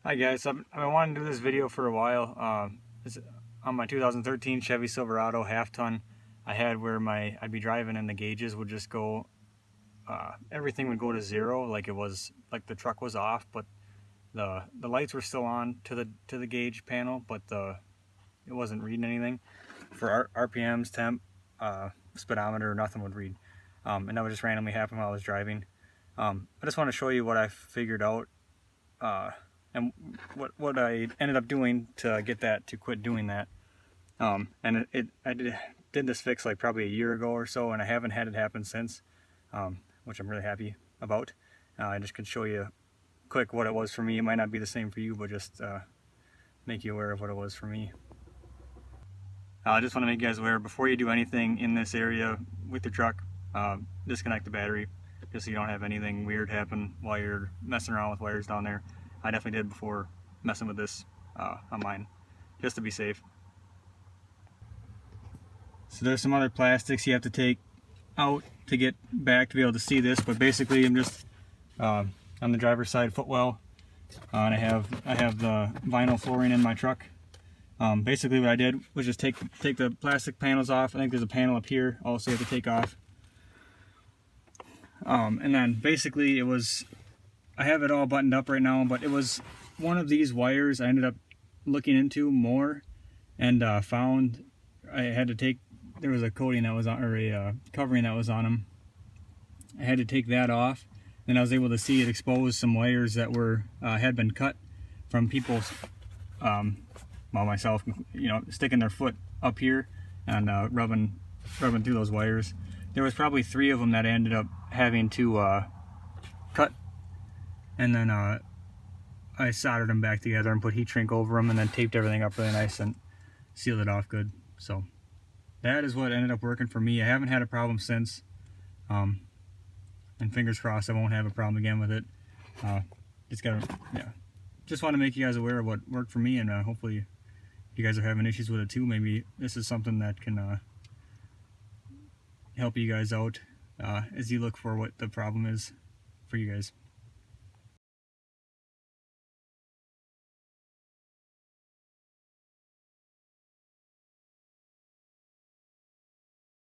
Hi guys, I've been wanting to do this video for a while. It's on my 2013 Chevy Silverado half ton. I had where I'd be driving and the gauges would just go, everything would go to zero, like it was like the truck was off, but the lights were still on to the gauge panel, but it wasn't reading anything for RPMs, temp, speedometer, nothing would read, and that would just randomly happen while I was driving. I just want to show you what I figured out. And what I ended up doing to get that to quit doing that. And I did this fix like probably a year ago or so, and I haven't had it happen since, which I'm really happy about. I just could show you quick what it was for me. It might not be the same for you, but just make you aware of what it was for me. I just want to make you guys aware, before you do anything in this area with your truck, disconnect the battery, just so you don't have anything weird happen while you're messing around with wires down there. I definitely did before messing with this on mine, just to be safe. So there's some other plastics you have to take out to get back to be able to see this, but basically I'm just on the driver's side footwell, and I have the vinyl flooring in my truck. Basically what I did was just take the plastic panels off. I think there's a panel up here also you have to take off. And then basically I have it all buttoned up right now, but it was one of these wires I ended up looking into more and found I had to take, there was a coating that was on, or a covering that was on them. I had to take that off, and I was able to see it expose some wires that were had been cut from people, well, myself, sticking their foot up here and rubbing through those wires. There was probably 3 of them that I ended up having to cut, and then I soldered them back together and put heat shrink over them, and then taped everything up really nice and sealed it off good. So that is what ended up working for me. I haven't had a problem since, and fingers crossed I won't have a problem again with it. Just want to make you guys aware of what worked for me, and hopefully if you guys are having issues with it too, maybe this is something that can help you guys out as you look for what the problem is for you guys.